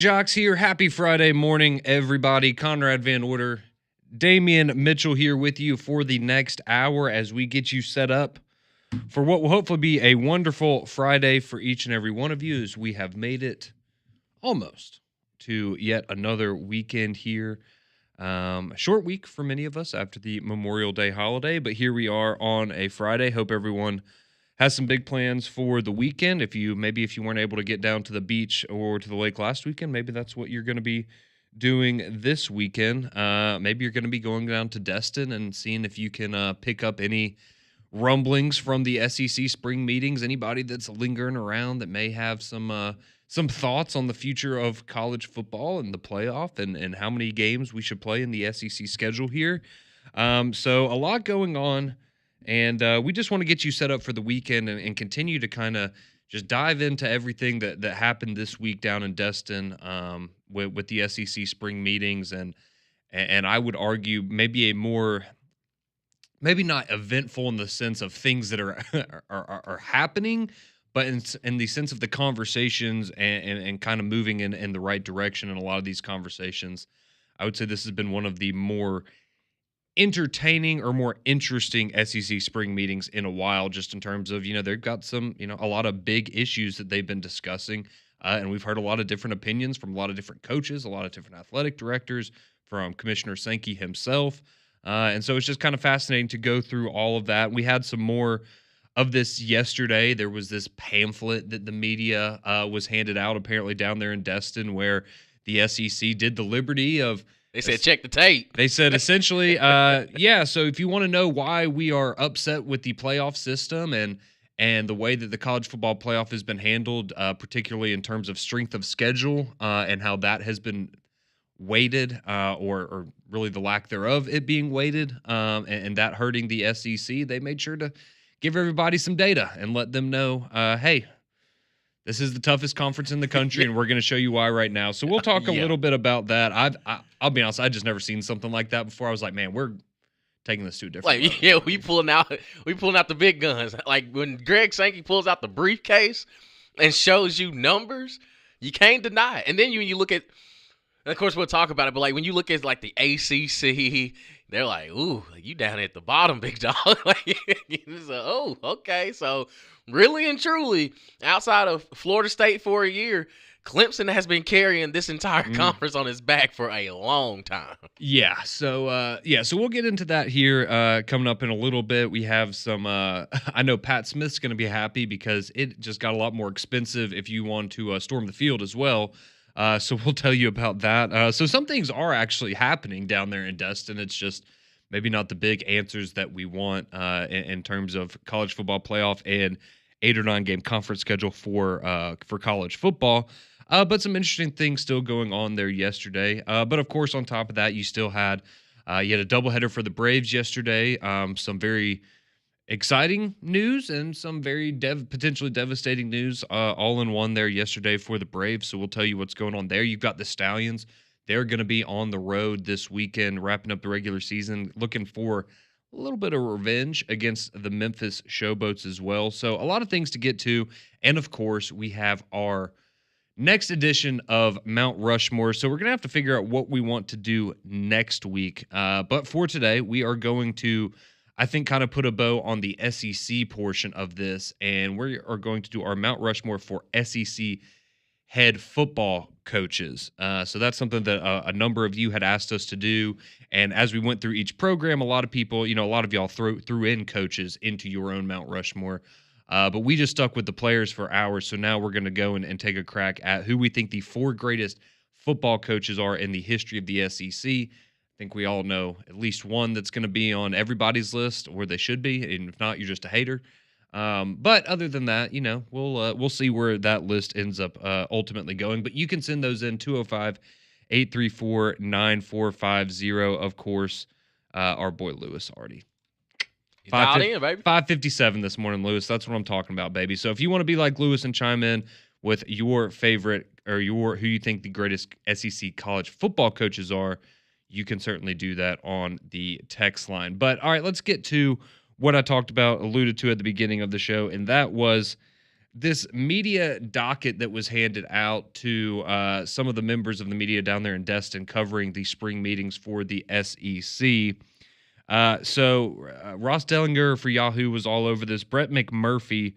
Jocks here. Happy Friday morning, everybody. Conrad Van Order, Damian Mitchell here with you for the next hour as we get you set up for what will hopefully be a wonderful Friday for each and every one of you as we have made it almost to yet another weekend here. A short week for many of us after the Memorial Day holiday, but here we are on a Friday. Hope everyone has some big plans for the weekend. If you weren't able to get down to the beach or to the lake last weekend, maybe that's what you're going to be doing this weekend. Maybe you're going to be going down to Destin and seeing if you can pick up any rumblings from the SEC spring meetings. Anybody that's lingering around that may have some thoughts on the future of college football and the playoff and how many games we should play in the SEC schedule here. So a lot going on. And we just want to get you set up for the weekend and continue to kind of just dive into everything that happened this week down in Destin with the SEC spring meetings. And I would argue maybe maybe not eventful in the sense of things that are happening, but in the sense of the conversations and kind of moving in the right direction in a lot of these conversations. I would say this has been one of the more entertaining or more interesting SEC spring meetings in a while, just in terms of, they've got some, a lot of big issues that they've been discussing. And we've heard a lot of different opinions from a lot of different coaches, a lot of different athletic directors, from Commissioner Sankey himself. And so it's just kind of fascinating to go through all of that. We had some more of this yesterday. There was this pamphlet that the media was handed out apparently down there in Destin where the SEC did the liberty of, they said, check the tape. They said essentially, so if you want to know why we are upset with the playoff system and the way that the college football playoff has been handled, particularly in terms of strength of schedule and how that has been weighted or really the lack thereof, it being weighted and that hurting the SEC, they made sure to give everybody some data and let them know, hey, this is the toughest conference in the country, and we're going to show you why right now. So we'll talk a little bit about that. I'll be honest, I just never seen something like that before. I was like, man, we're taking this to a different level. Yeah, we pulling out the big guns. Like when Greg Sankey pulls out the briefcase and shows you numbers, you can't deny it. And then when you look at, and of course we'll talk about it, but like when you look at like the ACC, they're like, ooh, you down at the bottom, big dog. Like, oh, okay. So really and truly, outside of Florida State for a year, Clemson has been carrying this entire conference on his back for a long time. Yeah. So we'll get into that here coming up in a little bit. We have some, I know Pat Smith's going to be happy because it just got a lot more expensive if you want to storm the field as well. So we'll tell you about that. So some things are actually happening down there in Destin. It's just maybe not the big answers that we want in terms of college football playoff and 8 or 9 game conference schedule for college football. But some interesting things still going on there yesterday. But of course, on top of that, you still had a doubleheader for the Braves yesterday. Some very exciting news and some very potentially devastating news all in one there yesterday for the Braves. So we'll tell you what's going on there. You've got the Stallions. They're going to be on the road this weekend, wrapping up the regular season, looking for a little bit of revenge against the Memphis Showboats as well. So a lot of things to get to. And of course, we have our next edition of Mount Rushmore. So we're going to have to figure out what we want to do next week. But for today, we are going to, I think, kind of put a bow on the SEC portion of this. And we are going to do our Mount Rushmore for SEC head football coaches. So that's something that a number of you had asked us to do. And as we went through each program, a lot of people, a lot of y'all threw in coaches into your own Mount Rushmore. But we just stuck with the players for hours. So now we're going to go and take a crack at who we think the 4 greatest football coaches are in the history of the SEC. I think we all know at least one that's going to be on everybody's list, or they should be. And if not, you're just a hater. But other than that, we'll see where that list ends up ultimately going. But you can send those in 205-834-9450. Of course, our boy Lewis already. 5:57 this morning, Lewis. That's what I'm talking about, baby. So if you want to be like Lewis and chime in with your favorite or who you think the greatest SEC college football coaches are, you can certainly do that on the text line. But all right, let's get to what I talked about, alluded to at the beginning of the show, and that was this media docket that was handed out to some of the members of the media down there in Destin covering the spring meetings for the SEC. Ross Dellinger for Yahoo was all over this. Brett McMurphy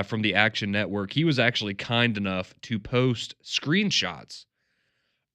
from the Action Network, he was actually kind enough to post screenshots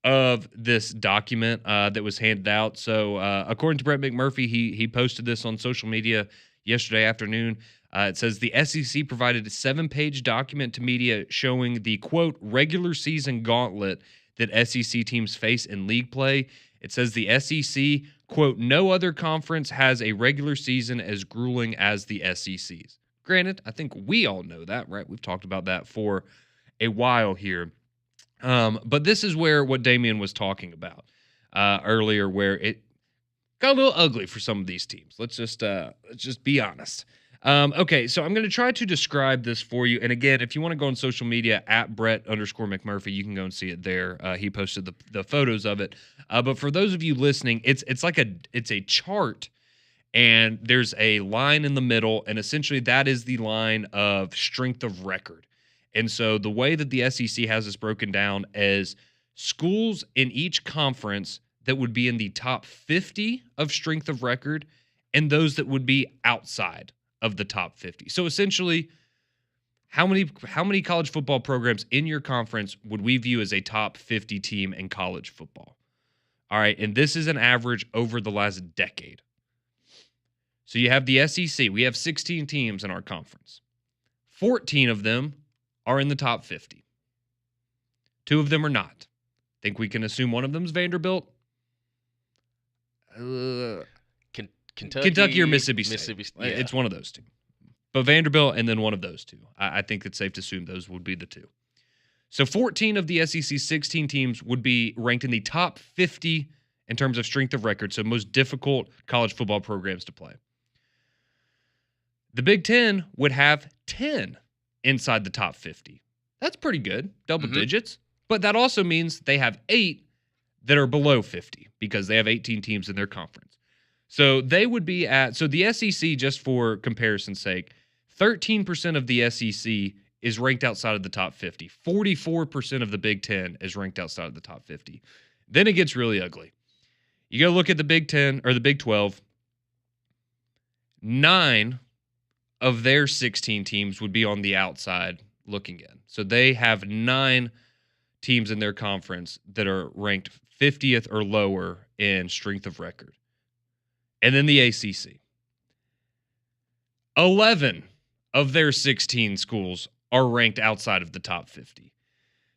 of this document that was handed out. So according to Brett McMurphy, he posted this on social media yesterday afternoon. It says the SEC provided a 7-page document to media showing the, quote, regular season gauntlet that SEC teams face in league play. It says the SEC, quote, no other conference has a regular season as grueling as the SEC's. Granted, I think we all know that, right? We've talked about that for a while here. But this is where what Damian was talking about earlier, where it got a little ugly for some of these teams. Let's just be honest. Okay, so I'm going to try to describe this for you. And again, if you want to go on social media at Brett_McMurphy, you can go and see it there. He posted the photos of it. But for those of you listening, it's a chart, and there's a line in the middle, and essentially that is the line of strength of record. And so the way that the SEC has this broken down is schools in each conference that would be in the top 50 of strength of record and those that would be outside of the top 50. So essentially, how many college football programs in your conference would we view as a top 50 team in college football? All right, and this is an average over the last decade. So you have the SEC. We have 16 teams in our conference. 14 of them are in the top 50. 2 of them are not. Think we can assume one of them is Vanderbilt? Kentucky or Mississippi State. Yeah. It's one of those two. But Vanderbilt and then one of those two. I think it's safe to assume those would be the 2. So 14 of the SEC's 16 teams would be ranked in the top 50 in terms of strength of record, so most difficult college football programs to play. The Big Ten would have 10 inside the top 50. That's pretty good, double digits. But that also means they have 8 that are below 50 because they have 18 teams in their conference. So they would be so the SEC, just for comparison's sake, 13% of the SEC is ranked outside of the top 50. 44% of the Big Ten is ranked outside of the top 50. Then it gets really ugly. You go look at the Big Ten or the Big 12. 9 of their 16 teams would be on the outside looking in. So they have 9 teams in their conference that are ranked 50th or lower in strength of record. And then the ACC. 11 of their 16 schools are ranked outside of the top 50.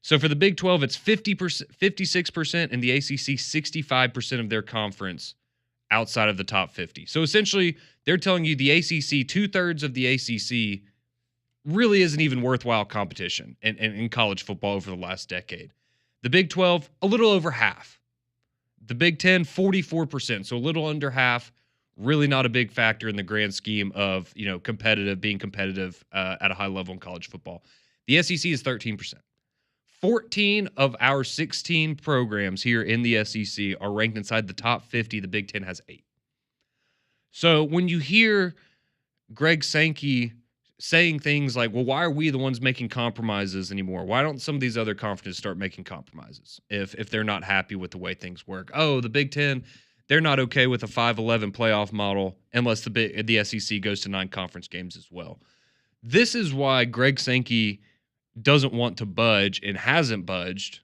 So for the Big 12, it's 56%, and the ACC, 65% of their conference outside of the top 50. So essentially, they're telling you the ACC, 2/3 of the ACC really isn't even worthwhile competition in college football over the last decade. The Big 12, a little over half. The Big 10, 44%, so a little under half. Really not a big factor in the grand scheme of, being competitive at a high level in college football. The SEC is 13%. 14 of our 16 programs here in the SEC are ranked inside the top 50. The Big Ten has 8. So when you hear Greg Sankey saying things like, well, why are we the ones making compromises anymore? Why don't some of these other conferences start making compromises if they're not happy with the way things work? Oh, the Big Ten, they're not okay with a 5-11 playoff model unless the SEC goes to 9 conference games as well. This is why Greg Sankey doesn't want to budge and hasn't budged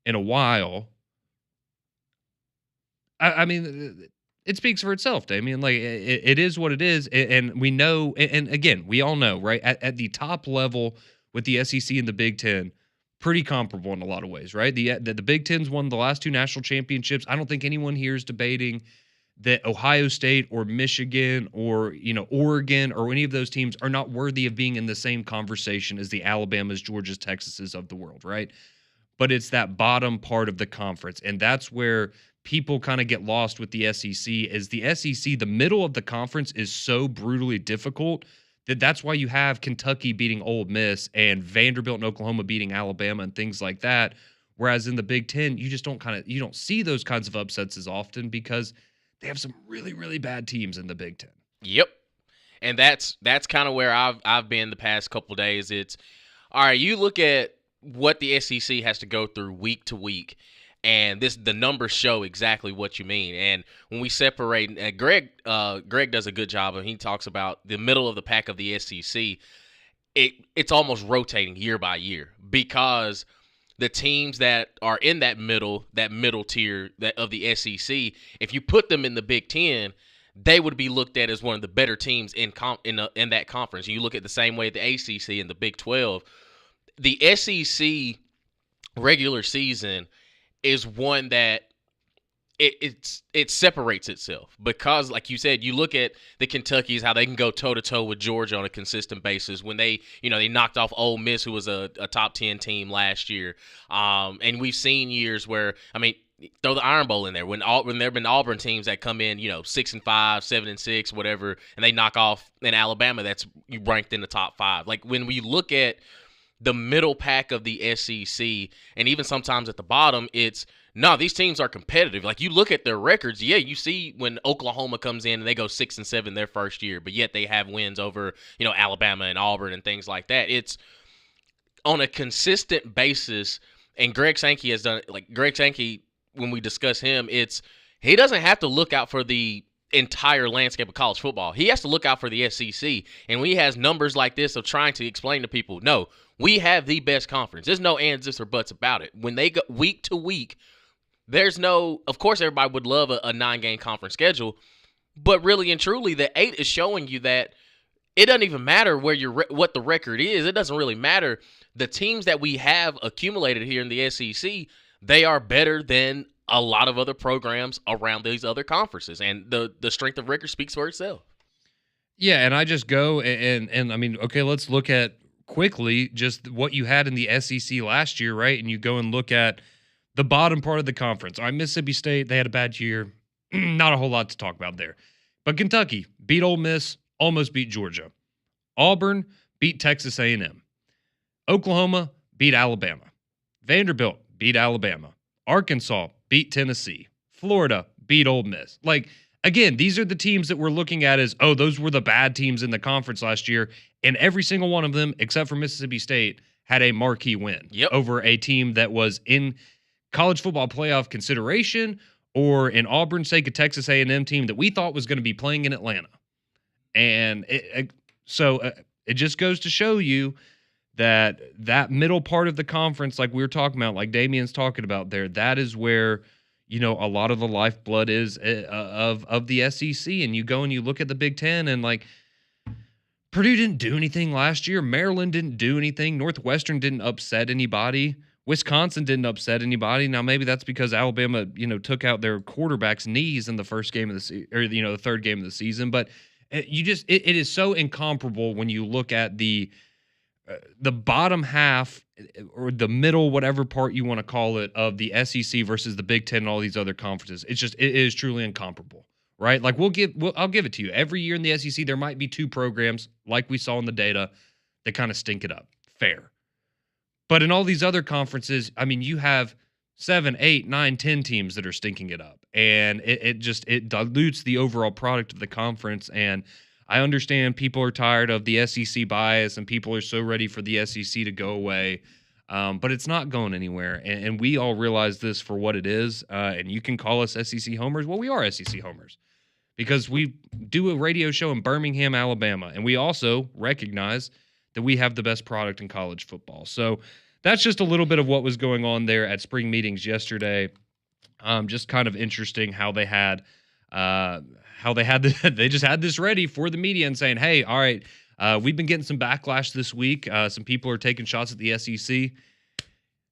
in a while. I mean, it speaks for itself, Damian. Like, it is what it is. And we know, and again, we all know, right? At the top level with the SEC and the Big Ten, pretty comparable in a lot of ways, right? The Big Ten's won the last 2 national championships. I don't think anyone here is debating that Ohio State or Michigan or, Oregon or any of those teams are not worthy of being in the same conversation as the Alabamas, Georgias, Texases of the world, right? But it's that bottom part of the conference, and that's where people kind of get lost with the SEC. Is the SEC, the middle of the conference is so brutally difficult that's why you have Kentucky beating Ole Miss and Vanderbilt and Oklahoma beating Alabama and things like that. Whereas in the Big Ten, you just don't see those kinds of upsets as often because they have some really, really bad teams in the Big Ten. Yep. And that's kind of where I've been the past couple of days. It's All right, you look at what the SEC has to go through week to week, and the numbers show exactly what you mean. And when we separate, Greg does a good job, and he talks about the middle of the pack of the SEC. It's almost rotating year by year because the teams that are in that middle tier of the SEC, if you put them in the Big Ten, they would be looked at as one of the better teams in that conference. You look at the same way the ACC and the Big 12. The SEC regular season is one that it separates itself because, like you said, you look at the Kentuckys, how they can go toe to toe with Georgia on a consistent basis when they knocked off Ole Miss, who was a top 10 team last year. And we've seen years where, I mean, throw the Iron Bowl in there when there have been Auburn teams that come in 6-5, 7-6, whatever, and they knock off an Alabama that's ranked in the top 5. Like when we look at the middle pack of the SEC, and even sometimes at the bottom, these teams are competitive. Like you look at their records, you see when Oklahoma comes in and they go 6-7 their first year, but yet they have wins over, Alabama and Auburn and things like that. It's on a consistent basis, and Greg Sankey has done it. Like Greg Sankey, when we discuss him, he doesn't have to look out for the entire landscape of college football. He has to look out for the SEC, and when he has numbers like this of trying to explain to people, no, we have the best conference. There's no ands, ifs, or buts about it. When they go week to week, of course everybody would love a 9-game conference schedule, but really and truly the 8 is showing you that it doesn't even matter what the record is. It doesn't really matter. The teams that we have accumulated here in the SEC, they are better than a lot of other programs around these other conferences, and the strength of record speaks for itself. Yeah, and I just go and I mean, okay, let's look at quickly just what you had in the SEC last year, right? And you go and look at the bottom part of the conference. All right, Mississippi State, they had a bad year. Not a whole lot to talk about there. But Kentucky beat Ole Miss, almost beat Georgia. Auburn beat Texas A&M. Oklahoma beat Alabama. Vanderbilt beat Alabama. Arkansas beat Tennessee. Florida beat Ole Miss. Like, again, these are the teams that we're looking at as, those were the bad teams in the conference last year. And every single one of them, except for Mississippi State, had a marquee win over a team that was in college football playoff consideration, or in Auburn's sake, a Texas A&M team that we thought was going to be playing in Atlanta. And so it just goes to show you that middle part of the conference, like we were talking about, like Damien's talking about there, that is where, a lot of the lifeblood is of the SEC. And you go and you look at the Big Ten, and like Purdue didn't do anything last year. Maryland didn't do anything. Northwestern didn't upset anybody. Wisconsin didn't upset anybody. Now, maybe that's because Alabama, took out their quarterback's knees in the first game of the season, or, the third game of the season. But it is so incomparable when you look at the bottom half or the middle, whatever part you want to call it, of the SEC versus the Big Ten and all these other conferences. It is truly incomparable, right? Like I'll give it to you. Every year in the SEC, there might be 2 programs, like we saw in the data, that kind of stink it up. Fair. But in all these other conferences, I mean, you have 7, 8, 9, 10 teams that are stinking it up. And it dilutes the overall product of the conference. And I understand people are tired of the SEC bias and people are so ready for the SEC to go away. But it's not going anywhere. And we all realize this for what it is. And you can call us SEC homers. Well, we are SEC homers because we do a radio show in Birmingham, Alabama. And we also recognize that we have the best product in college football. So that's just a little bit of what was going on there at spring meetings yesterday. Just kind of interesting how they had they just had this ready for the media and saying, hey, all right, we've been getting some backlash this week. Some people are taking shots at the SEC.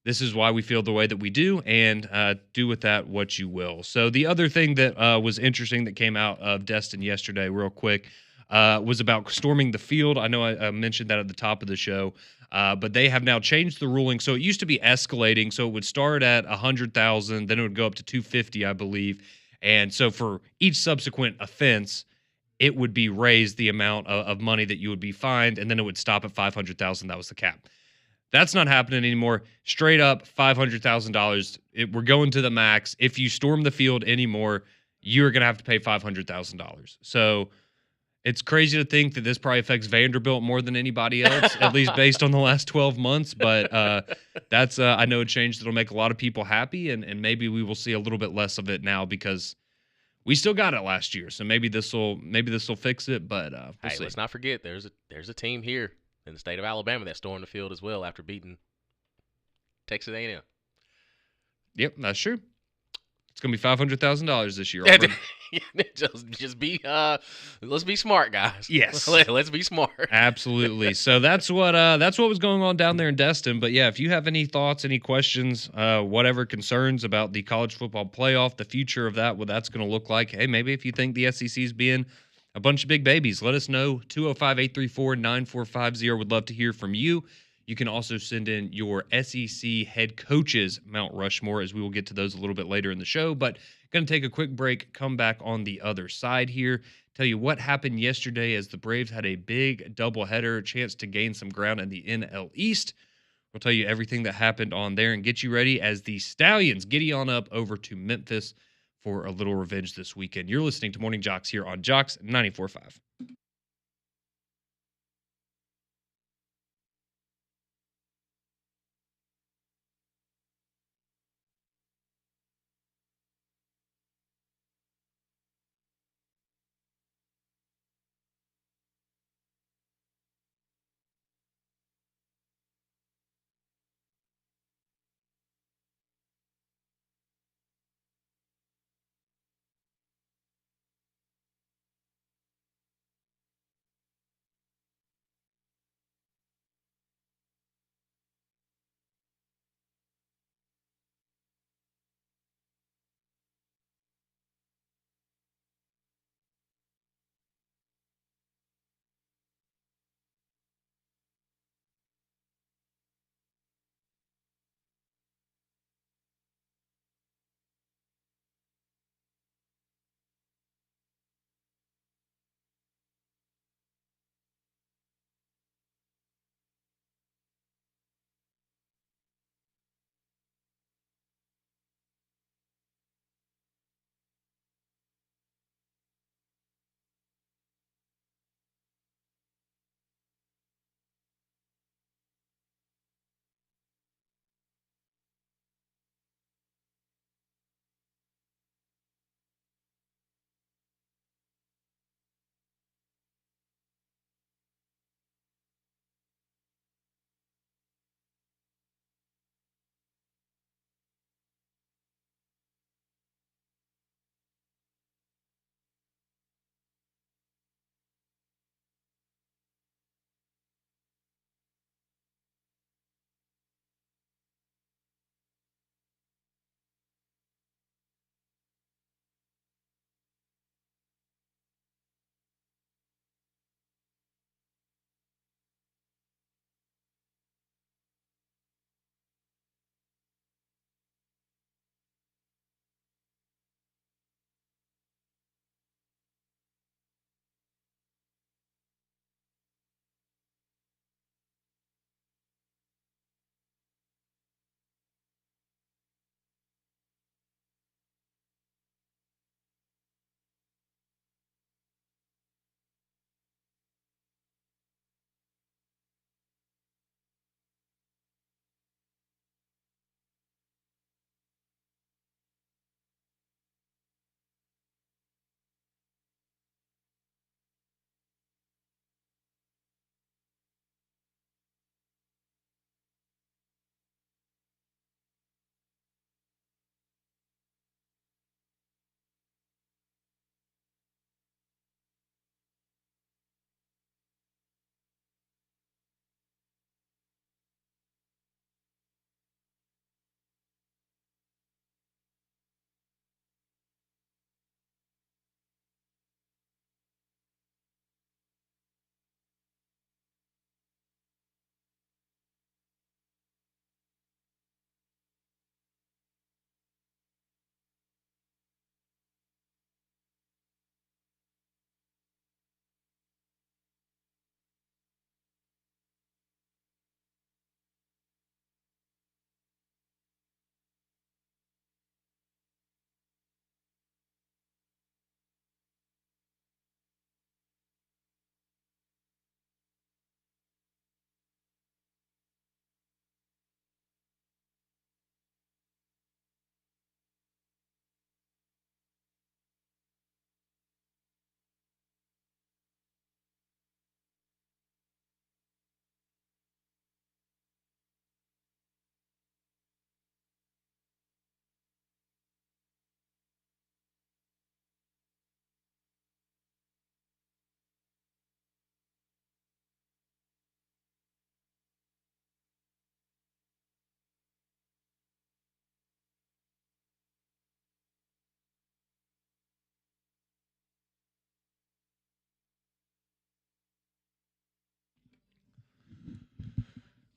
This is why we feel the way that we do, and do with that what you will. So the other thing that was interesting that came out of Destin yesterday, real quick, was about storming the field. I know I mentioned that at the top of the show, but they have now changed the ruling. So it used to be escalating. So it would start at 100,000, then it would go up to 250, I believe. And so for each subsequent offense, it would be raised the amount of money that you would be fined, and then it would stop at 500,000. That was the cap. That's not happening anymore. Straight up $500,000. We're going to the max. If you storm the field anymore, you're going to have to pay $500,000. So It's crazy to think that this probably affects Vanderbilt more than anybody else, at least based on the last 12 months. But that's, I know, a change that'll make a lot of people happy, and maybe we will see a little bit less of it now because we still got it last year. So maybe this will fix it, but we'll Hey, see. let's not forget there's a team here in the state of Alabama that's stormed the field as well after beating Texas A&M. Yep, that's true. It's gonna be $500,000 this year, Auburn. just be let's be smart, guys. Yes. Let's be smart. Absolutely. So that's what was going on down there in Destin. But yeah, if you have any thoughts, any questions, whatever concerns about the college football playoff, the future of that, what that's going to look like. Hey, maybe if you think the SEC is being a bunch of big babies, let us know. 205-834-9450. Would love to hear from you. You can also send in your SEC head coaches Mount Rushmore, as we will get to those a little bit later in the show. But going to take a quick break, come back on the other side here, tell you what happened yesterday as the Braves had a big doubleheader, chance to gain some ground in the NL East. We'll tell you everything that happened on there and get you ready as the Stallions giddy on up over to Memphis for a little revenge this weekend. You're listening to Morning JOX here on JOX 94.5.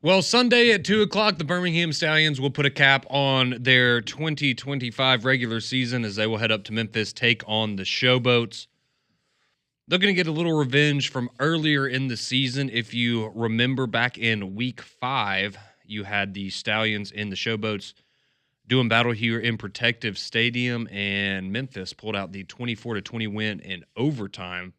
Well, Sunday at 2 o'clock, the Birmingham Stallions will put a cap on their 2025 regular season as they will head up to Memphis, take on the Showboats. They're going to get a little revenge from earlier in the season. If you remember back in week 5, you had the Stallions and the Showboats doing battle here in Protective Stadium, and Memphis pulled out the 24-20 win in overtime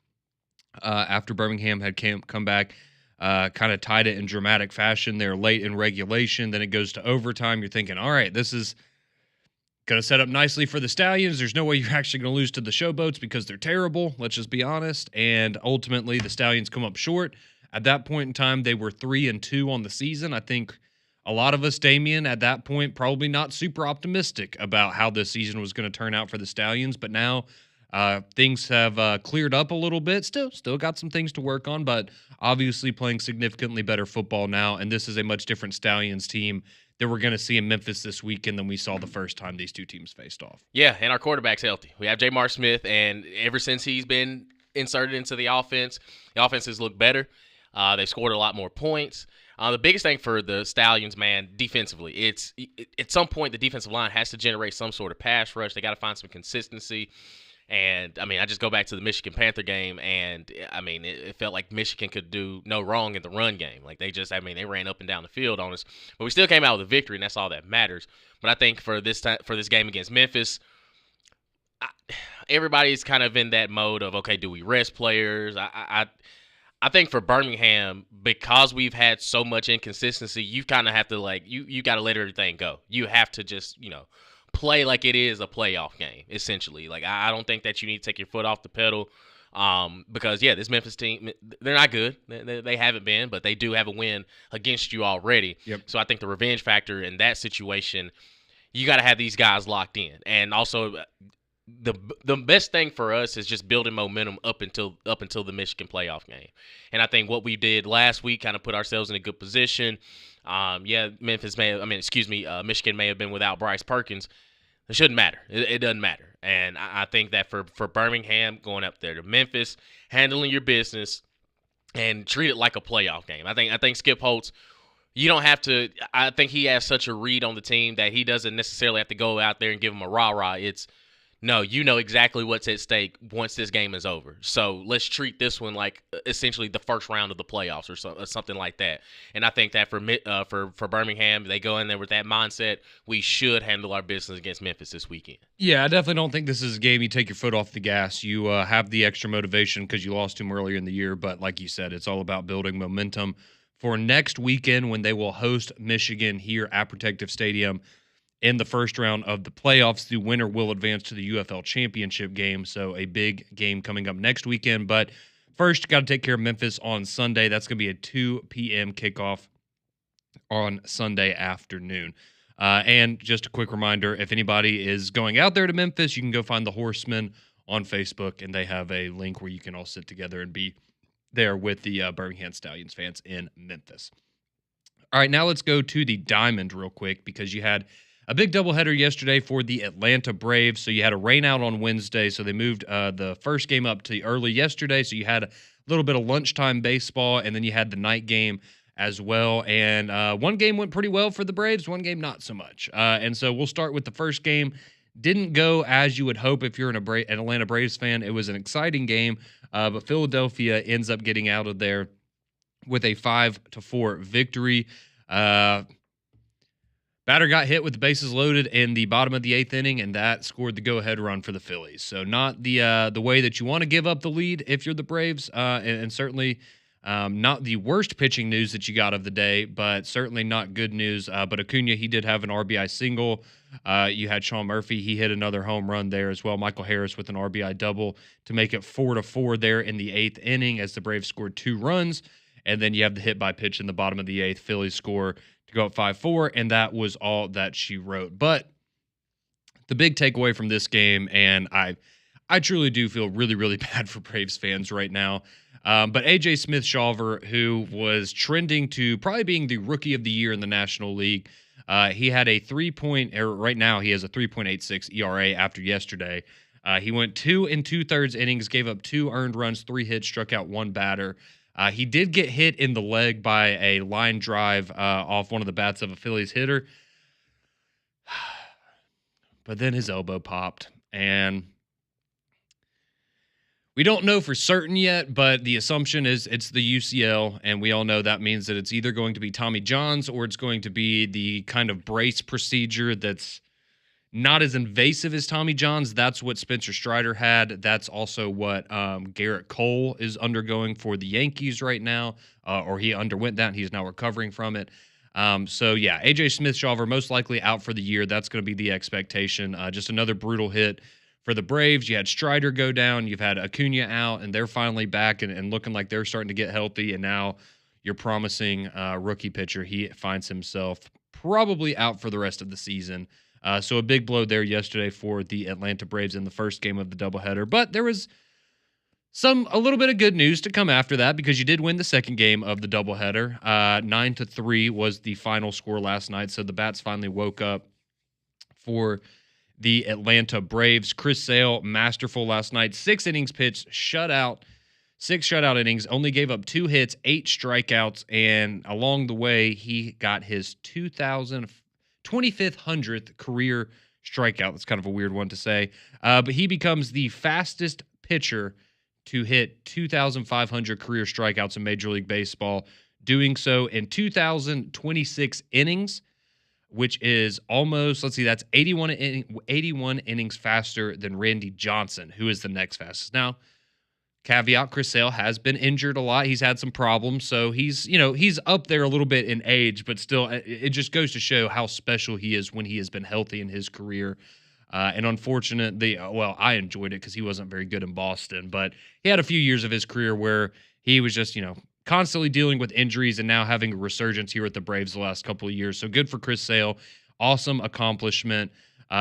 after Birmingham had come back. Kind of tied it in dramatic fashion. They're late in regulation. Then it goes to overtime. You're thinking, all right, this is going to set up nicely for the Stallions. There's no way you're actually going to lose to the Showboats because they're terrible. Let's just be honest. And ultimately, the Stallions come up short. At that point in time, they were 3-2 on the season. I think a lot of us, Damian, at that point, probably not super optimistic about how this season was going to turn out for the Stallions. But now things have cleared up a little bit. Still got some things to work on, but obviously playing significantly better football now. And this is a much different Stallions team that we're going to see in Memphis this weekend than we saw the first time these two teams faced off. Yeah, and our quarterback's healthy. We have Jamar Smith, and ever since he's been inserted into the offense has looked better. They've scored a lot more points. The biggest thing for the Stallions, man, defensively, it's at some point the defensive line has to generate some sort of pass rush. They got to find some consistency. And, I mean, I just go back to the Michigan Panther game, and, I mean, it felt like Michigan could do no wrong in the run game. Like, they ran up and down the field on us. But we still came out with a victory, and that's all that matters. But I think for this game against Memphis, everybody's kind of in that mode of, okay, do we rest players? I think for Birmingham, because we've had so much inconsistency, you kind of have to, like, you got to let everything go. You have to just, play like it is a playoff game, essentially. Like, I don't think that you need to take your foot off the pedal because, yeah, this Memphis team, they're not good. They haven't been, but they do have a win against you already. Yep. So I think the revenge factor in that situation, you got to have these guys locked in. And also, the best thing for us is just building momentum up until the Michigan playoff game. And I think what we did last week kind of put ourselves in a good position. Michigan may have been without Bryce Perkins. It shouldn't matter. It doesn't matter. And I think that for Birmingham, going up there to Memphis, handling your business, and treat it like a playoff game. I think Skip Holtz, you don't have to – I think he has such a read on the team that he doesn't necessarily have to go out there and give them a rah-rah. It's – no, you know exactly what's at stake once this game is over. So let's treat this one like essentially the first round of the playoffs or something like that. And I think that for Birmingham, they go in there with that mindset. We should handle our business against Memphis this weekend. Yeah, I definitely don't think this is a game you take your foot off the gas. You have the extra motivation because you lost him earlier in the year. But like you said, it's all about building momentum for next weekend when they will host Michigan here at Protective Stadium. In the first round of the playoffs, the winner will advance to the UFL championship game. So a big game coming up next weekend. But first, got to take care of Memphis on Sunday. That's going to be a 2 p.m. kickoff on Sunday afternoon. And just a quick reminder, if anybody is going out there to Memphis, you can go find the Horsemen on Facebook, and they have a link where you can all sit together and be there with the Birmingham Stallions fans in Memphis. All right, now let's go to the Diamond real quick because you had a big doubleheader yesterday for the Atlanta Braves. So you had a rain out on Wednesday, so they moved the first game up to early yesterday. So you had a little bit of lunchtime baseball, and then you had the night game as well. And one game went pretty well for the Braves, one game not so much. And so we'll start with the first game. Didn't go as you would hope if you're an Atlanta Braves fan. It was an exciting game, but Philadelphia ends up getting out of there with a 5-4 victory. Batter got hit with the bases loaded in the bottom of the 8th inning, and that scored the go-ahead run for the Phillies. So not the way that you want to give up the lead if you're the Braves, and certainly not the worst pitching news that you got of the day, but certainly not good news. But Acuna, he did have an RBI single. You had Sean Murphy. He hit another home run there as well. Michael Harris with an RBI double to make it 4-4 there in the 8th inning as the Braves scored 2 runs. And then you have the hit by pitch in the bottom of the 8th. Phillies score to go up 5-4, and that was all that she wrote. But the big takeaway from this game, and I truly do feel really, really bad for Braves fans right now, but A.J. Smith-Shawver, who was trending to probably being the rookie of the year in the National League, he had a right now he has a 3.86 ERA after yesterday. He went 2 2/3 innings, gave up 2 earned runs, 3 hits, struck out 1 batter. He did get hit in the leg by a line drive off one of the bats of a Phillies hitter, but then his elbow popped, and we don't know for certain yet, but the assumption is it's the UCL, and we all know that means that it's either going to be Tommy John's or it's going to be the kind of brace procedure that's not as invasive as Tommy John's. That's what Spencer Strider had. That's also what Garrett Cole is undergoing for the Yankees right now, or he underwent that, and he's now recovering from it. So, yeah, A.J. Smith-Shawver most likely out for the year. That's going to be the expectation. Just another brutal hit for the Braves. You had Strider go down. You've had Acuna out, and they're finally back and looking like they're starting to get healthy. And now you're promising rookie pitcher. He finds himself probably out for the rest of the season. So a big blow there yesterday for the Atlanta Braves in the first game of the doubleheader. But there was a little bit of good news to come after that, because you did win the second game of the doubleheader. 9-3 was the final score last night. So the bats finally woke up for the Atlanta Braves. Chris Sale, masterful last night. 6 innings pitched, shutout. 6 shutout innings, only gave up 2 hits, 8 strikeouts, and along the way, he got his 2500th career strikeout. That's kind of a weird one to say. But he becomes the fastest pitcher to hit 2,500 career strikeouts in Major League Baseball, doing so in 2,026 innings, which is almost, that's 81 innings faster than Randy Johnson, who is the next fastest. Now, caveat, Chris Sale has been injured a lot. He's had some problems, so he's up there a little bit in age, but still, it just goes to show how special he is when he has been healthy in his career. And unfortunately, I enjoyed it because he wasn't very good in Boston, but he had a few years of his career where he was just, constantly dealing with injuries and now having a resurgence here with the Braves the last couple of years. So good for Chris Sale. Awesome accomplishment.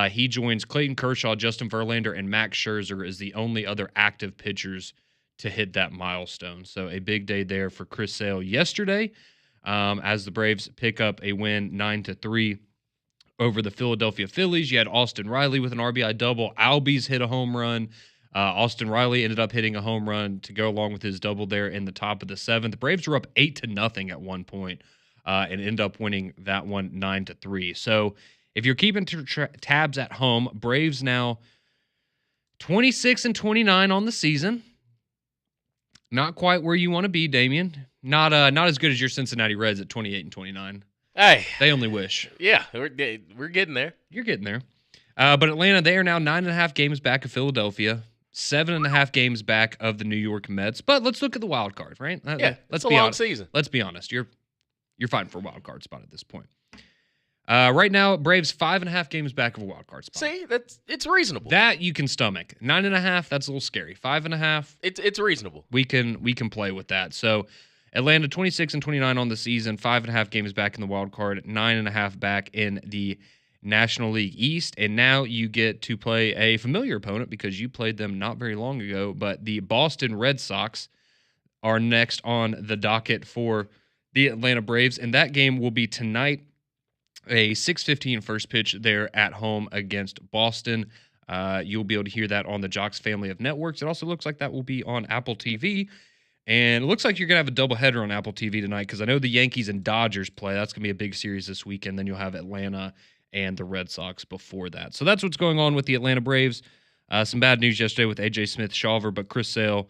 He joins Clayton Kershaw, Justin Verlander, and Max Scherzer as the only other active pitchers to hit that milestone. So a big day there for Chris Sale yesterday, as the Braves pick up a win 9-3 over the Philadelphia Phillies. You had Austin Riley with an RBI double. Albies hit a home run. Austin Riley ended up hitting a home run to go along with his double there in the top of the 7th. The Braves were up 8-0 at one point, and end up winning that one 9-3. So if you're keeping tabs at home, Braves now 26-29 on the season. Not quite where you want to be, Damian. Not as good as your Cincinnati Reds at 28-29. Hey, they only wish. Yeah, we're getting there. You're getting there. But Atlanta, they are now 9.5 games back of Philadelphia, 7.5 games back of the New York Mets. But let's look at the wild card, right? It's a long season. Let's be honest. You're fighting for a wild card spot at this point. Right now, Braves 5.5 games back of a wild card spot. See, it's reasonable. That you can stomach. 9.5, that's a little scary. 5.5, it's reasonable. We can play with that. So Atlanta 26-29 on the season, 5.5 games back in the wild card, 9.5 back in the National League East, and now you get to play a familiar opponent because you played them not very long ago. But the Boston Red Sox are next on the docket for the Atlanta Braves, and that game will be tonight. A 6:15 first pitch there at home against Boston. You'll be able to hear that on the JOX family of networks. It also looks like that will be on Apple TV. And it looks like you're going to have a doubleheader on Apple TV tonight because I know the Yankees and Dodgers play. That's going to be a big series this weekend. Then you'll have Atlanta and the Red Sox before that. So that's what's going on with the Atlanta Braves. Some bad news yesterday with A.J. Smith-Shawver, but Chris Sale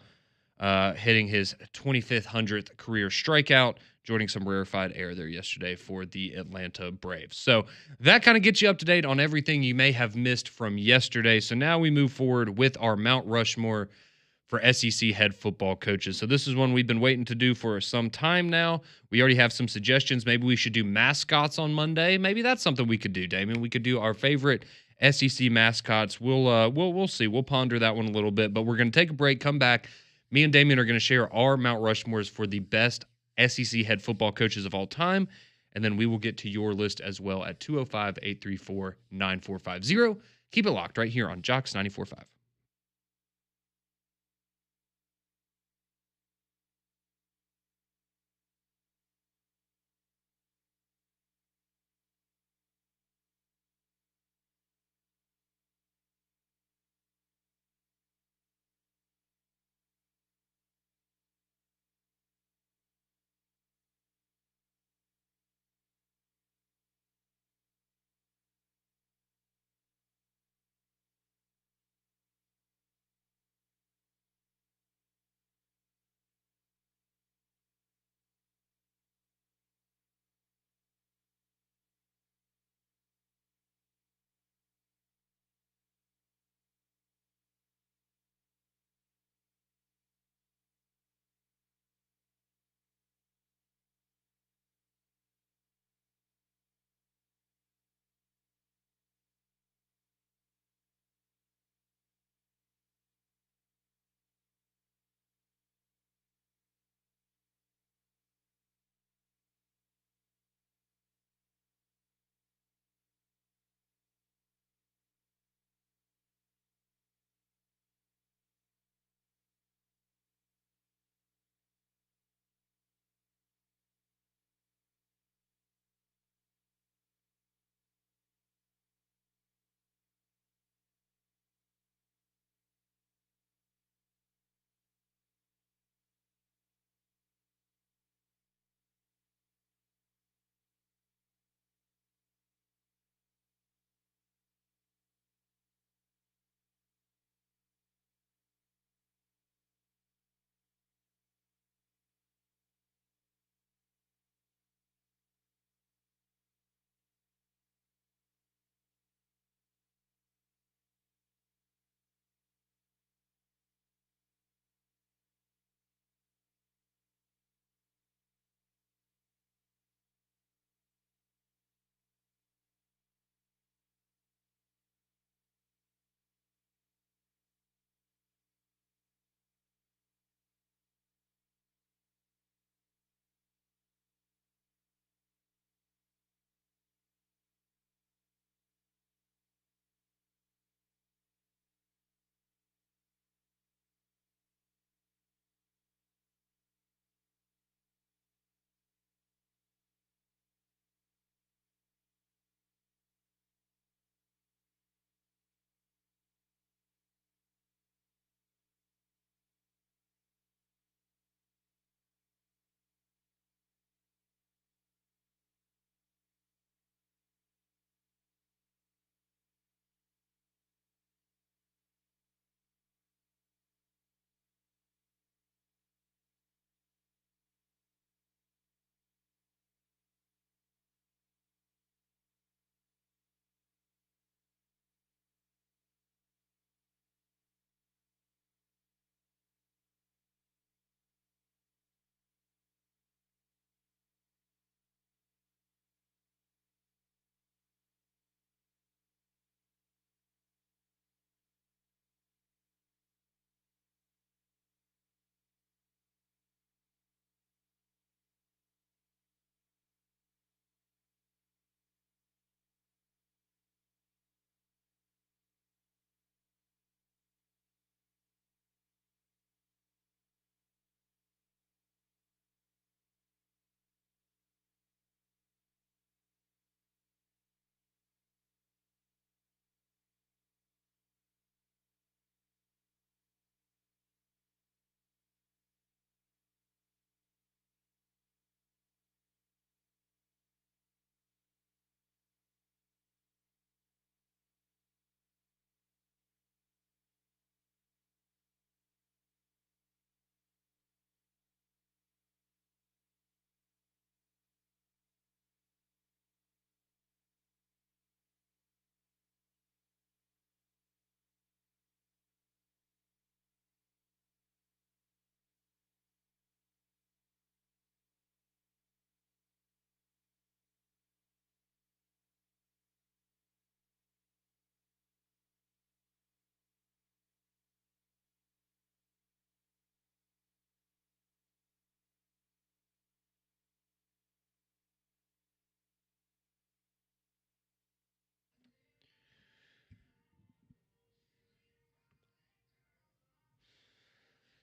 hitting his 2500th career strikeout, joining some rarefied air there yesterday for the Atlanta Braves. So that kind of gets you up to date on everything you may have missed from yesterday. So now we move forward with our Mount Rushmore for SEC head football coaches. So this is one we've been waiting to do for some time now. We already have some suggestions. Maybe we should do mascots on Monday. Maybe that's something we could do, Damon. We could do our favorite SEC mascots. We'll see. We'll ponder that one a little bit, but we're going to take a break, come back. Me and Damien are going to share our Mount Rushmores for the best SEC head football coaches of all time, and then we will get to your list as well at 205-834-9450. Keep it locked right here on JOX 94.5.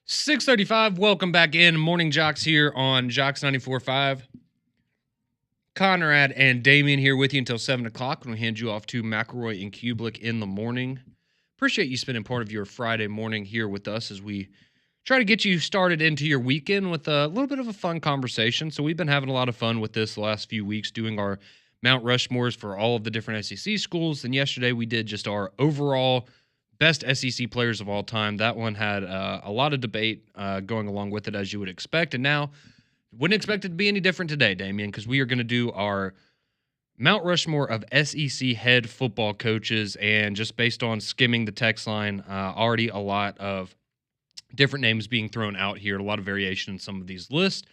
6:35. Welcome back in. Morning JOX here on JOX 94.5. Conrad and Damien here with you until 7 o'clock when we hand you off to McElroy and Kublik in the morning. Appreciate you spending part of your Friday morning here with us as we try to get you started into your weekend with a little bit of a fun conversation. So we've been having a lot of fun with this the last few weeks doing our Mount Rushmores for all of the different SEC schools. And yesterday we did just our overall best SEC players of all time. That one had a lot of debate going along with it, as you would expect. And now, wouldn't expect it to be any different today, Damien, because we are going to do our Mount Rushmore of SEC head football coaches. And just based on skimming the text line, already a lot of different names being thrown out here, a lot of variation in some of these lists.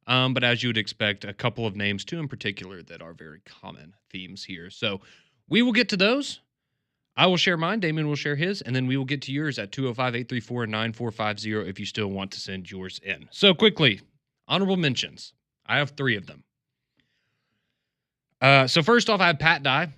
But as you would expect, a couple of names, too, in particular, that are very common themes here. So we will get to those. I will share mine, Damon will share his, and then we will get to yours at 205-834-9450 if you still want to send yours in. So quickly, honorable mentions. I have 3 of them. So first off, I have Pat Dye,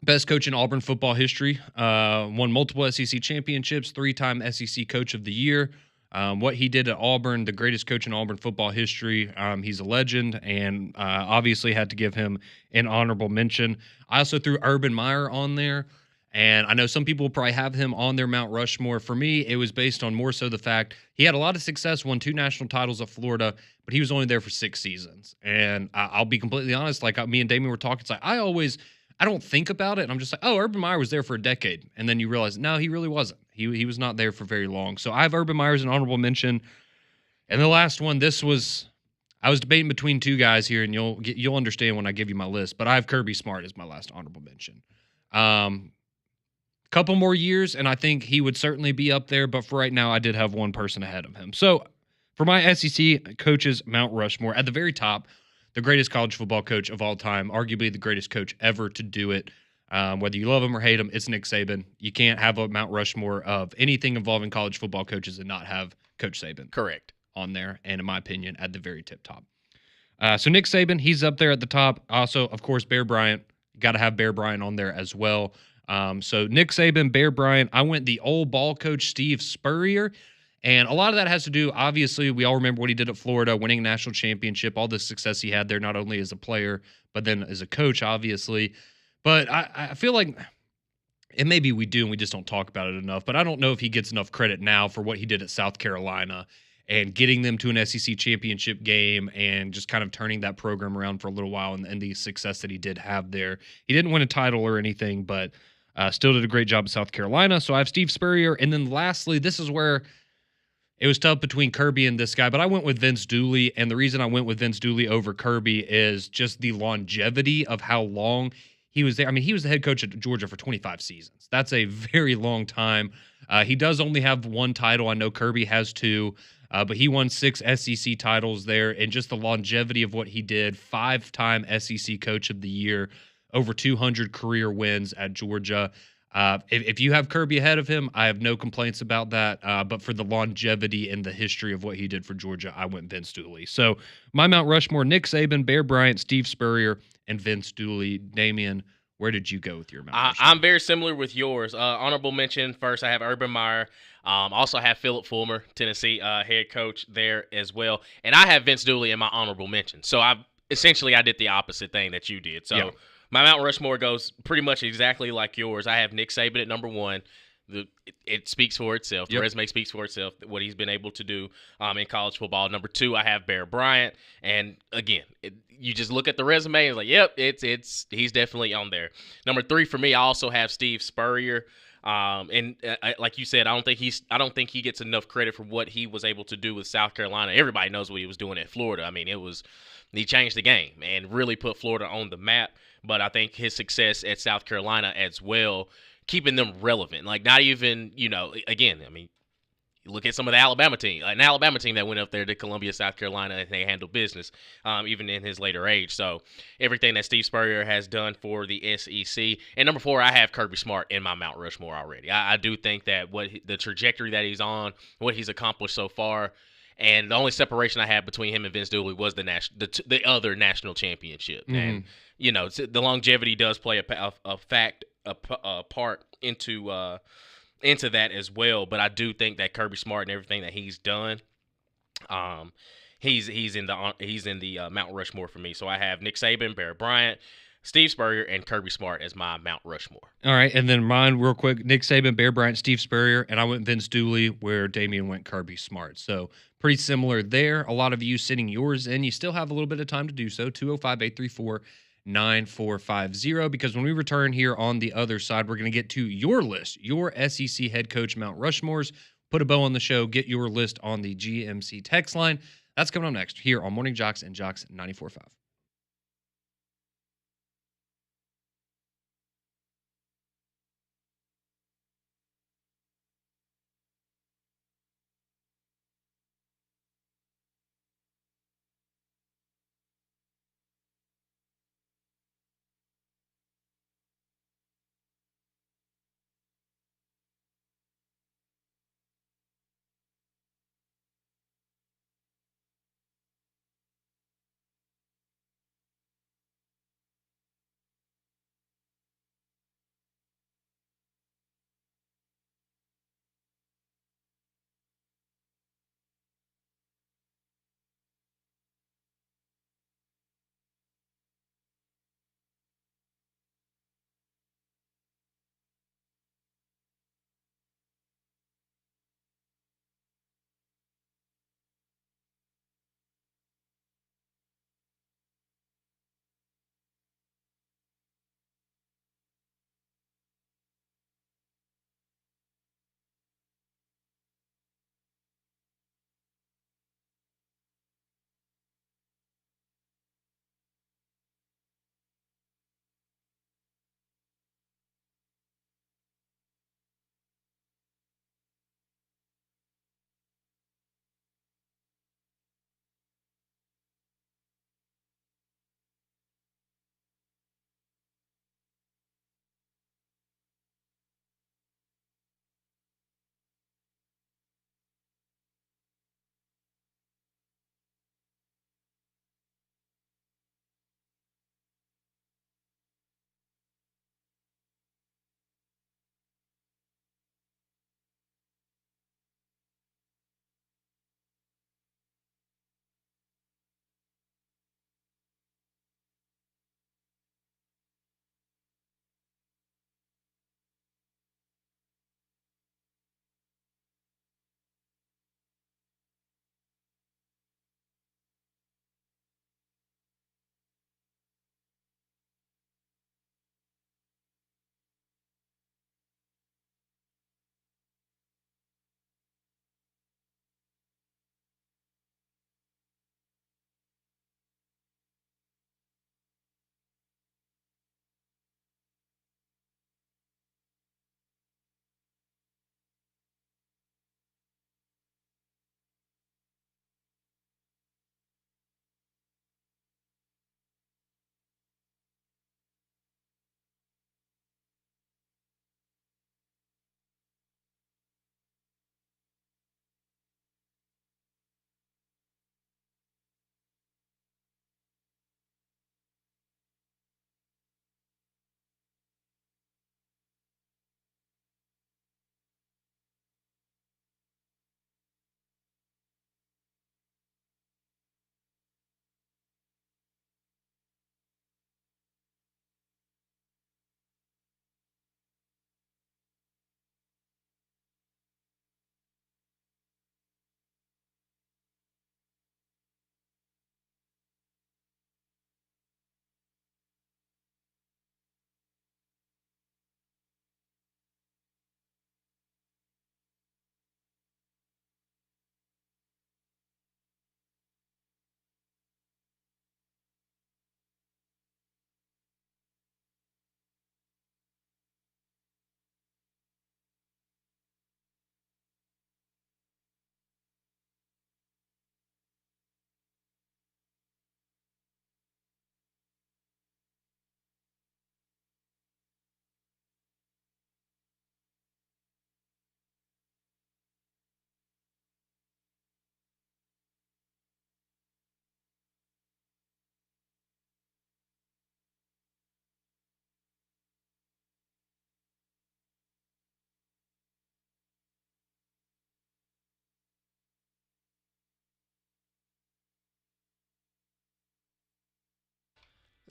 best coach in Auburn football history, won multiple SEC championships, 3-time SEC Coach of the Year. What he did at Auburn, the greatest coach in Auburn football history. He's a legend, and obviously had to give him an honorable mention. I also threw Urban Meyer on there. And I know some people will probably have him on their Mount Rushmore. For me, it was based on more so the fact he had a lot of success, won 2 national titles at Florida, but he was only there for 6 seasons. And I'll be completely honest, like me and Damien were talking, it's like I don't think about it. And I'm just like, oh, Urban Meyer was there for a decade. And then you realize, no, he really wasn't. He was not there for very long. So I have Urban Meyer as an honorable mention. And the last one, I was debating between 2 guys here, and you'll understand when I give you my list. But I have Kirby Smart as my last honorable mention. Couple more years, and I think he would certainly be up there, but for right now, I did have one person ahead of him. So, for my SEC coaches, Mount Rushmore, at the very top, the greatest college football coach of all time, arguably the greatest coach ever to do it. Whether you love him or hate him, it's Nick Saban. You can't have a Mount Rushmore of anything involving college football coaches and not have Coach Saban. Correct. On there, and in my opinion, at the very tip top. So, Nick Saban, he's up there at the top. Also, of course, Bear Bryant. Got to have Bear Bryant on there as well. So Nick Saban, Bear Bryant, I went the old ball coach Steve Spurrier, and a lot of that has to do, obviously, we all remember what he did at Florida, winning a national championship, all the success he had there, not only as a player, but then as a coach, obviously. But I feel like, and maybe we do and we just don't talk about it enough, but I don't know if he gets enough credit now for what he did at South Carolina and getting them to an SEC championship game and just kind of turning that program around for a little while and the success that he did have there. He didn't win a title or anything, but still did a great job at South Carolina. So I have Steve Spurrier. And then lastly, this is where it was tough between Kirby and this guy, but I went with Vince Dooley. And the reason I went with Vince Dooley over Kirby is just the longevity of how long he was there. I mean, he was the head coach at Georgia for 25 seasons. That's a very long time. He does only have 1 title. I know Kirby has 2, but he won 6 SEC titles there. And just the longevity of what he did, 5-time SEC Coach of the Year, over 200 career wins at Georgia. If you have Kirby ahead of him, I have no complaints about that. But for the longevity and the history of what he did for Georgia, I went Vince Dooley. So my Mount Rushmore, Nick Saban, Bear Bryant, Steve Spurrier, and Vince Dooley. Damien, where did you go with your Mount Rushmore? I'm very similar with yours. Honorable mention, first I have Urban Meyer. Also have Philip Fulmer, Tennessee head coach there as well. And I have Vince Dooley in my honorable mention. So I did the opposite thing that you did. So yeah. My Mount Rushmore goes pretty much exactly like yours. I have Nick Saban at number 1. It speaks for itself. The resume speaks for itself, what he's been able to do in college football. Number 2, I have Bear Bryant. And again, you just look at the resume and it's like, yep, he's definitely on there. Number 3 for me, I also have Steve Spurrier. Like you said, I don't think he gets enough credit for what he was able to do with South Carolina. Everybody knows what he was doing at Florida. I mean, he changed the game and really put Florida on the map. But I think his success at South Carolina as well, keeping them relevant. Like, not even, again, I mean, you look at some of the Alabama team, an Alabama team that went up there to Columbia, South Carolina, and they handled business, even in his later age. So everything that Steve Spurrier has done for the SEC. And number 4, I have Kirby Smart in my Mount Rushmore already. I do think that the trajectory that he's on, what he's accomplished so far, and the only separation I had between him and Vince Dooley was the other national championship. Mm-hmm. And the longevity does play a part into into that as well. But I do think that Kirby Smart and everything that he's done, um, he's in the Mount Rushmore for me. So I have Nick Saban, Barry Bryant, Steve Spurrier, and Kirby Smart as my Mount Rushmore. All right, and then mine real quick: Nick Saban, Bear Bryant, Steve Spurrier, and I went Vince Dooley, where Damian went Kirby Smart. So pretty similar there. A lot of you sitting yours in. You still have a little bit of time to do so. 205-834-9450. Because when we return here on the other side, we're going to get to your list, your SEC head coach Mount Rushmore's. Put a bow on the show. Get your list on the GMC text line. That's coming up next here on Morning JOX and JOX 94.5.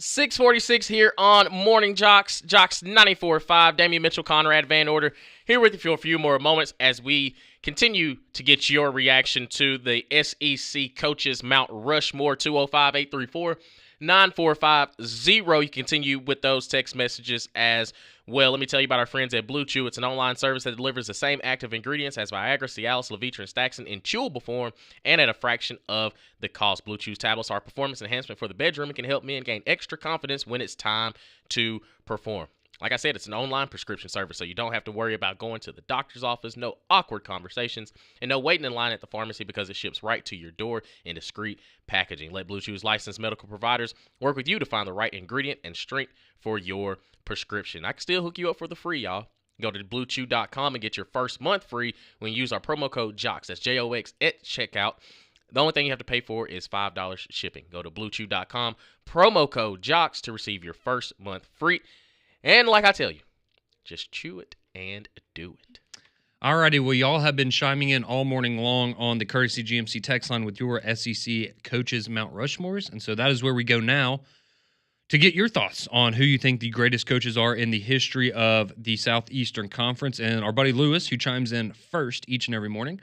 646 here on Morning JOX, JOX 94.5. Damian Mitchell, Conrad Van Order, here with you for a few more moments as we continue to get your reaction to the SEC coaches Mount Rushmore. 205-834-9450. You continue with those text messages as well. Let me tell you about our friends at Blue Chew. It's an online service that delivers the same active ingredients as Viagra, Cialis, Levitra, and Staxin in chewable form and at a fraction of the cost. Blue Chew's tablets are performance enhancement for the bedroom and can help men gain extra confidence when it's time to perform. Like I said, it's an online prescription service, so you don't have to worry about going to the doctor's office, no awkward conversations, and no waiting in line at the pharmacy because it ships right to your door in discreet packaging. Let Blue Chew's licensed medical providers work with you to find the right ingredient and strength for your prescription. I can still hook you up for the free, y'all. Go to bluechew.com and get your first month free when you use our promo code JOX. That's JOX at checkout. The only thing you have to pay for is $5 shipping. Go to bluechew.com, promo code JOX to receive your first month free. And like I tell you, just chew it and do it. Alrighty, well, y'all have been chiming in all morning long on the Courtesy GMC text line with your SEC coaches Mount Rushmores, and so that is where we go now to get your thoughts on who you think the greatest coaches are in the history of the Southeastern Conference. And our buddy Lewis, who chimes in first each and every morning,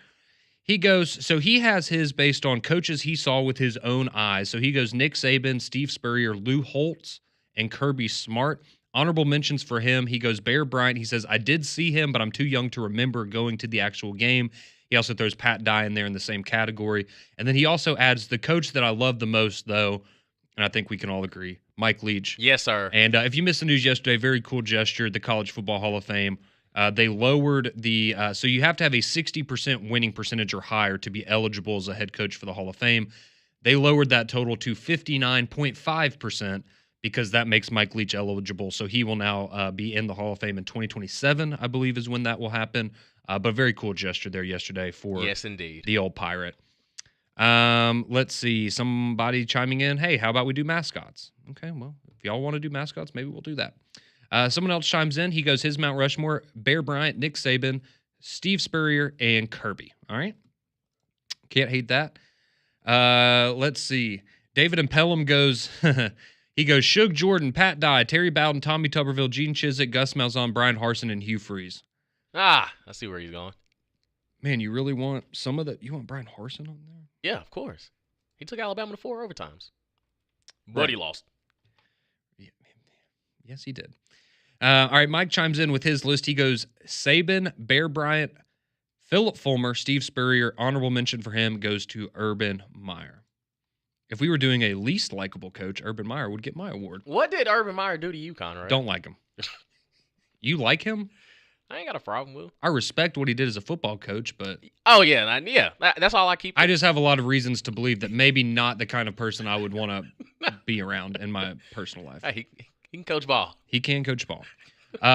he goes, so he has his based on coaches he saw with his own eyes. So he goes Nick Saban, Steve Spurrier, Lou Holtz, and Kirby Smart. Honorable mentions for him. He goes Bear Bryant. He says, I did see him, but I'm too young to remember going to the actual game. He also throws Pat Dye in there in the same category. And then he also adds the coach that I love the most, though, and I think we can all agree, Mike Leach. Yes, sir. And if you missed the news yesterday, very cool gesture, the College Football Hall of Fame. They lowered the so you have to have a 60% winning percentage or higher to be eligible as a head coach for the Hall of Fame. They lowered that total to 59.5% because that makes Mike Leach eligible. So he will now be in the Hall of Fame in 2027, I believe is when that will happen. But very cool gesture there yesterday for yes, indeed, the old Pirate. Let's see. Somebody chiming in. Hey, how about we do mascots? Okay, well, if y'all want to do mascots, maybe we'll do that. Someone else chimes in. He goes his Mount Rushmore, Bear Bryant, Nick Saban, Steve Spurrier, and Kirby. All right. Can't hate that. Let's see. David and Pelham goes, he goes Suge Jordan, Pat Dye, Terry Bowden, Tommy Tuberville, Gene Chizik, Gus Malzahn, Brian Harsin, and Hugh Freeze. I see where he's going. Man, you really want some of the, you want Brian Harsin on there? Yeah, of course. He took Alabama to 4 overtimes. But he lost. Yes, he did. All right, Mike chimes in with his list. He goes Saban, Bear Bryant, Philip Fulmer, Steve Spurrier. Honorable mention for him goes to Urban Meyer. If we were doing a least likable coach, Urban Meyer would get my award. What did Urban Meyer do to you, Conrad? Don't like him. You like him? I ain't got a problem with him. I respect what he did as a football coach, but... Oh, yeah. That's all I keep... I just have a lot of reasons to believe that maybe not the kind of person I would want to be around in my personal life. Hey, he can coach ball. He can coach ball.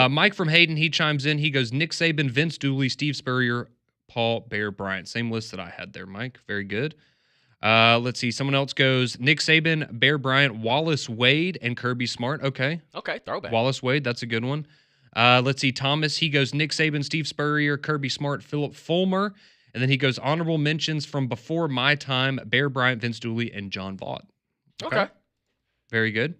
Mike from Hayden, he chimes in. He goes Nick Saban, Vince Dooley, Steve Spurrier, Paul Bear Bryant. Same list that I had there, Mike. Very good. Let's see. Someone else goes Nick Saban, Bear Bryant, Wallace Wade, and Kirby Smart. Okay, throwback. Wallace Wade, that's a good one. Let's see. Thomas, he goes Nick Saban, Steve Spurrier, Kirby Smart, Philip Fulmer. And then he goes honorable mentions from before my time, Bear Bryant, Vince Dooley, and John Vaught. Okay. Very good.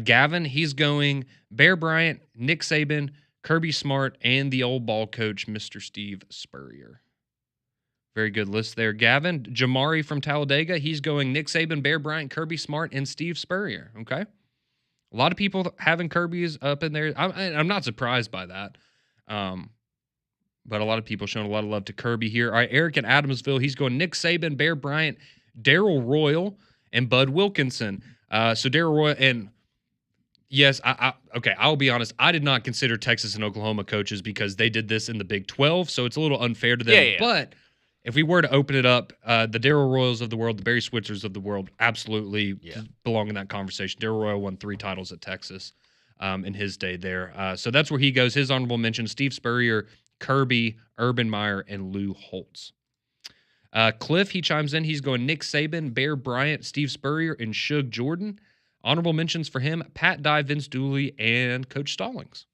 Gavin, he's going Bear Bryant, Nick Saban, Kirby Smart, and the old ball coach, Mr. Steve Spurrier. Very good list there. Gavin, Jamari from Talladega, he's going Nick Saban, Bear Bryant, Kirby Smart, and Steve Spurrier. Okay. A lot of people having Kirby's up in there. I'm not surprised by that. But a lot of people showing a lot of love to Kirby here. All right, Eric in Adamsville, he's going Nick Saban, Bear Bryant, Darrell Royal, and Bud Wilkinson. So Darrell Royal, and yes, okay, I'll be honest. I did not consider Texas and Oklahoma coaches because they did this in the Big 12, so it's a little unfair to them. Yeah. But if we were to open it up, the Darrell Royals of the world, the Barry Switzers of the world, absolutely belong in that conversation. Darrell Royal won 3 titles at Texas in his day there. So that's where he goes. His honorable mention, Steve Spurrier, Kirby, Urban Meyer, and Lou Holtz. Cliff, he chimes in. He's going Nick Saban, Bear Bryant, Steve Spurrier, and Suge Jordan. Honorable mentions for him, Pat Dye, Vince Dooley, and Coach Stallings.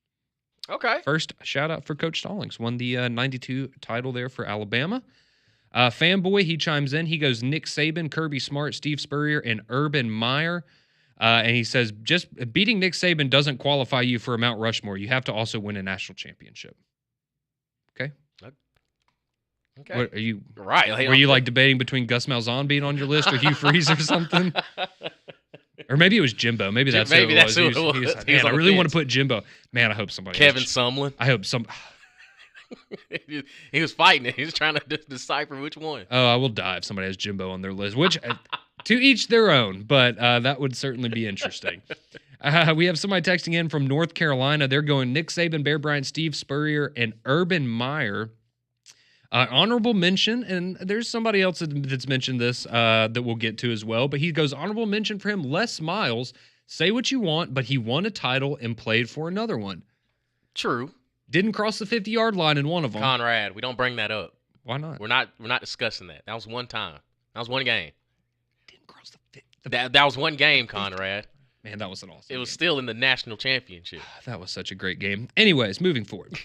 Okay. First, shout out for Coach Stallings. Won the 92 title there for Alabama. Fanboy, he chimes in. He goes Nick Saban, Kirby Smart, Steve Spurrier, and Urban Meyer. And he says, just beating Nick Saban doesn't qualify you for a Mount Rushmore. You have to also win a national championship. Okay. Okay. What, are you right? Were you like debating between Gus Malzahn being on your list or Hugh Freeze or something? Or maybe it was Jimbo. Maybe that's Maybe who it that's was. who it He was. like, He was man, I on the really want fence. to put Jimbo. Man, I hope somebody. Kevin Sumlin. I hope some. He was fighting it. He was trying to decipher which one. Oh, I will die if somebody has Jimbo on their list. Which, to each their own. But that would certainly be interesting. We have somebody texting in from North Carolina. They're going Nick Saban, Bear Bryant, Steve Spurrier, and Urban Meyer. Honorable mention, and there's somebody else that's mentioned this that we'll get to as well, but he goes honorable mention for him, Les Miles. Say what you want, but he won a title and played for another one. True. Didn't cross the 50-yard line in one of them. Conrad, we don't bring that up. Why not? We're not discussing that. That was one time. That was one game. Didn't cross the 50. That was one game, Conrad. Man, that was an awesome It was game. still in the national championship. That was such a great game. Anyways, moving forward.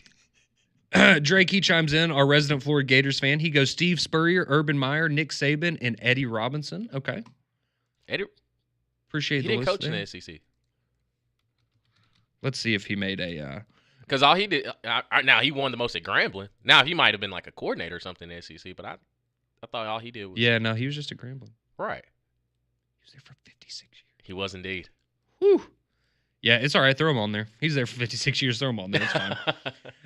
Drake, he chimes in, our resident Florida Gators fan. He goes Steve Spurrier, Urban Meyer, Nick Saban, and Eddie Robinson. Okay. Eddie, Appreciate he the didn't list coach in there. the SEC. Let's see if he made a... Because all he did, now he won the most at Grambling. Now he might have been like a coordinator or something in the SEC, but I thought all he did was Yeah, no, he was just a Grambling. right. He was there for 56 years. He was indeed. Whew. Yeah, it's all right. Throw him on there. He's there for 56 years. Throw him on there. It's fine.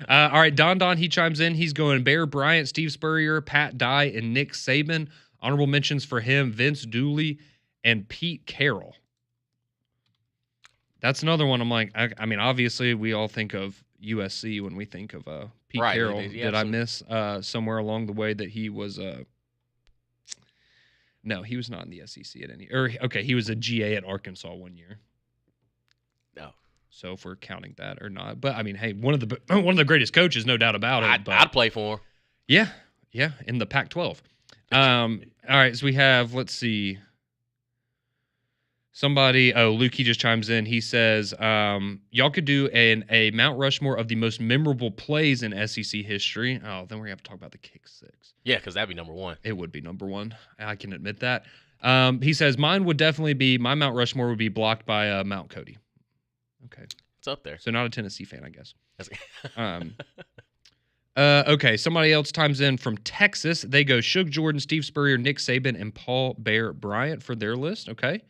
All right, Don, he chimes in. He's going Bear Bryant, Steve Spurrier, Pat Dye, and Nick Saban. Honorable mentions for him, Vince Dooley and Pete Carroll. That's another one. I'm like, I mean, obviously we all think of USC when we think of Pete Right, Carroll. yeah, Did I miss somewhere along the way that he was no, he was not in the SEC at any. Or okay, he was a GA at Arkansas one year. No. So if we're counting that or not, but I mean, hey, one of the greatest coaches, no doubt about it. I'd play for him. Yeah, in the Pac-12. All right, so we have, let's see, somebody. Oh, Luke, he just chimes in. He says, y'all could do a Mount Rushmore of the most memorable plays in SEC history. Oh, then we're gonna have to talk about the kick six. Yeah, because that'd be number one. It would be number one. I can admit that. He says mine would definitely be my Mount Rushmore would be blocked by Mount Cody. Okay, It's up there. so not a Tennessee fan, I guess. That's- Okay, somebody else chimes in from Texas. They go Suge Jordan, Steve Spurrier, Nick Saban, and Paul Bear Bryant for their list. Okay.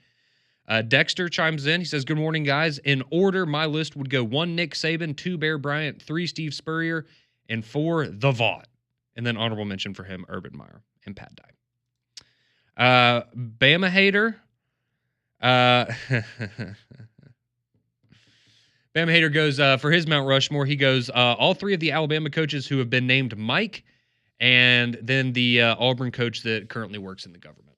Dexter chimes in. He says, good morning, guys. In order, my list would go 1 Nick Saban, 2 Bear Bryant, 3 Steve Spurrier, and 4 The Vaught. And then honorable mention for him, Urban Meyer and Pat Dye. Bama hater. Bama hater goes for his Mount Rushmore. He goes all 3 of the Alabama coaches who have been named Mike, and then the Auburn coach that currently works in the government.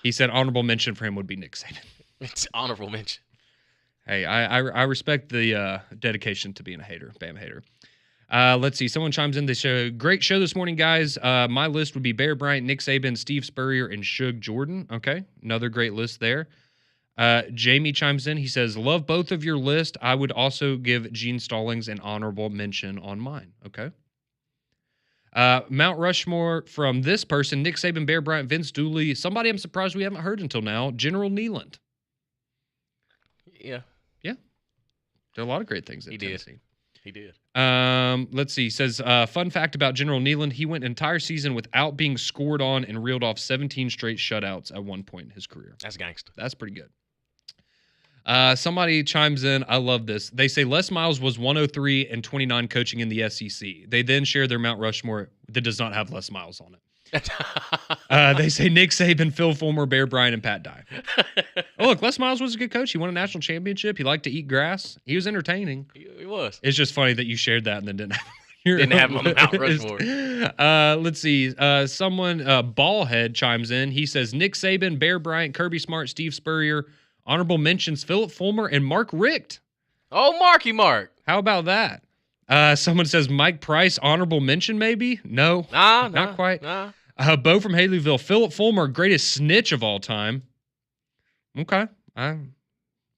He said honorable mention for him would be Nick Saban. It's honorable mention. Hey, I respect the dedication to being a hater, Bama hater. Let's see. Someone chimes in. They show great show this morning, guys. My list would be Bear Bryant, Nick Saban, Steve Spurrier, and Suge Jordan. Okay, another great list there. Jamie chimes in. He says, love both of your list. I would also give Gene Stallings an honorable mention on mine. Okay. Mount Rushmore from this person, Nick Saban, Bear Bryant, Vince Dooley. Somebody I'm surprised we haven't heard until now, General Nealon. Yeah. There are a lot of great things in He Tennessee. He did. Let's see. Says, fun fact about General Nealon, he went an entire season without being scored on and reeled off 17 straight shutouts at one point in his career. That's gangster. That's pretty good. Somebody chimes in. I love this. They say Les Miles was 103 and 29 coaching in the SEC. They then share their Mount Rushmore that does not have Les Miles on it. They say Nick Saban, Phil Fulmer, Bear Bryant, and Pat Dye. Oh, look, Les Miles was a good coach. He won a national championship. He liked to eat grass. He was entertaining. He was. It's just funny that you shared that and then didn't have him. Didn't have him on the Mount Rushmore. Let's see. Someone, Ballhead, chimes in. He says Nick Saban, Bear Bryant, Kirby Smart, Steve Spurrier. Honorable mentions Philip Fulmer and Mark Richt. Oh, Marky Mark. How about that? Someone says Mike Price, honorable mention maybe? No. Not quite. Nah. Bo from Haleyville. Philip Fulmer, greatest snitch of all time. Okay. I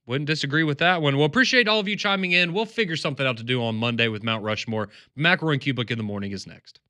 wouldn't disagree with that one. Well, appreciate all of you chiming in. We'll figure something out to do on Monday with Mount Rushmore. McElroy and Kublik in the morning is next.